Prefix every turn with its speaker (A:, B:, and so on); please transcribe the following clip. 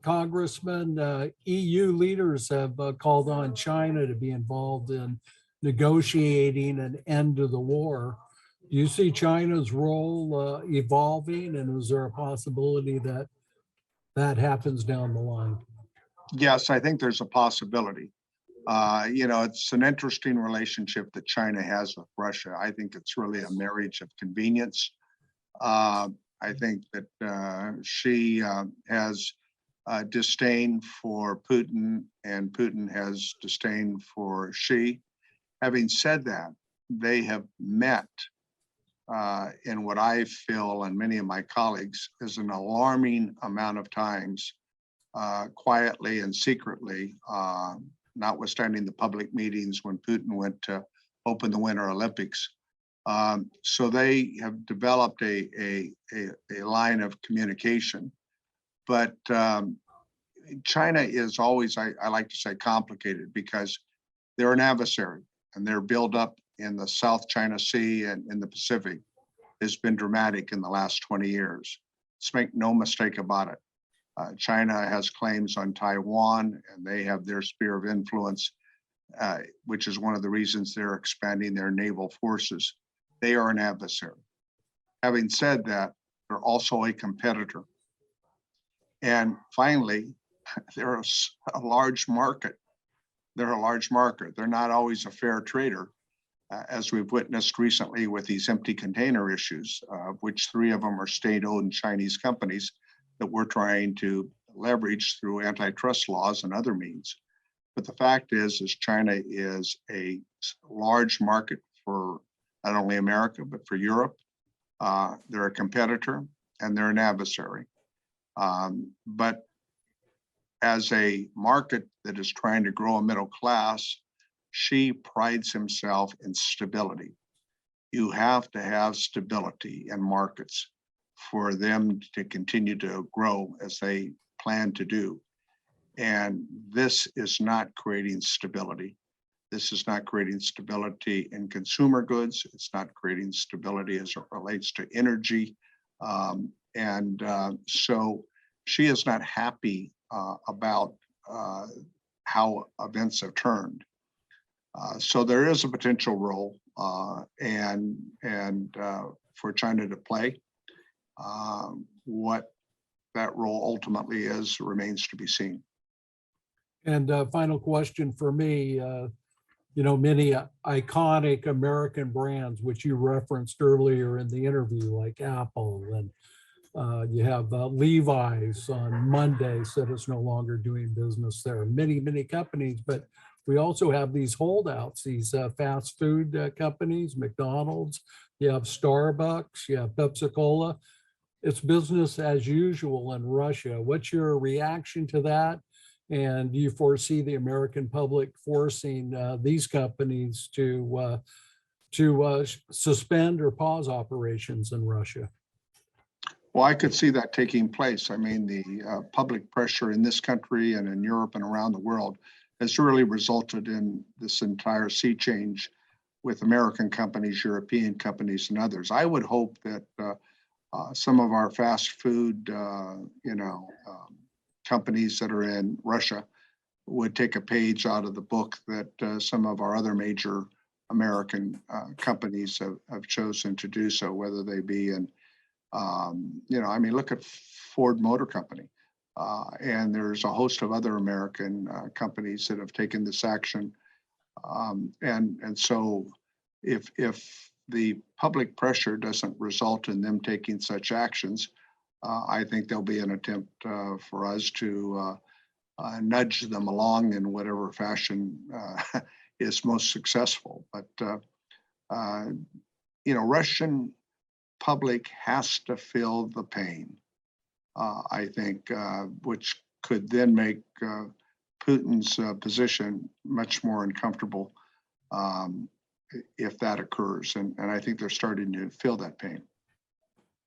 A: Congressman, EU leaders have called on China to be involved in negotiating an end to the war. Do you see China's role evolving, and is there a possibility that that happens down the line?
B: Yes, I think there's a possibility. It's an interesting relationship that China has with Russia. I think it's really a marriage of convenience. I think that she has disdain for Putin, and Putin has disdain for Xi. Having said that, they have met in what I feel, and many of my colleagues, is an alarming amount of times, quietly and secretly, notwithstanding the public meetings when Putin went to open the Winter Olympics. So they have developed a line of communication. But China is always, I like to say, complicated, because they're an adversary, and their buildup in the South China Sea and in the Pacific has been dramatic in the last 20 years. Let's make no mistake about it. China has claims on Taiwan, and they have their sphere of influence, which is one of the reasons they're expanding their naval forces. They are an adversary. Having said that, they're also a competitor. And finally, they're a large market. They're a large market. They're not always a fair trader, as we've witnessed recently with these empty container issues, which 3 of them are state-owned Chinese companies that we're trying to leverage through antitrust laws and other means. But the fact is China is a large market for not only America, but for Europe. They're a competitor, and they're an adversary. But as a market that is trying to grow a middle class, Xi prides himself in stability. You have to have stability in markets for them to continue to grow as they plan to do. And this is not creating stability. This is not creating stability in consumer goods. It's not creating stability as it relates to energy. So Xi is not happy about how events have turned. So there is a potential role for China to play. What that role ultimately is remains to be seen.
A: And final question for me, many iconic American brands, which you referenced earlier in the interview, like Apple, and you have Levi's on Monday said it's no longer doing business there. Many, many companies, but we also have these holdouts, these fast food companies, McDonald's, you have Starbucks, you have Pepsi-Cola. It's business as usual in Russia. What's your reaction to that? And do you foresee the American public forcing these companies to suspend or pause operations in Russia?
B: Well, I could see that taking place. I mean, the public pressure in this country and in Europe and around the world has really resulted in this entire sea change with American companies, European companies, and others. I would hope that some of our fast food, companies that are in Russia would take a page out of the book that some of our other major American companies have chosen to do so, whether they be in, look at Ford Motor Company. And there's a host of other American companies that have taken this action. And so if the public pressure doesn't result in them taking such actions, I think there'll be an attempt for us to nudge them along in whatever fashion is most successful. But, Russian public has to feel the pain, I think, which could then make Putin's position much more uncomfortable if that occurs. And I think they're starting to feel that pain.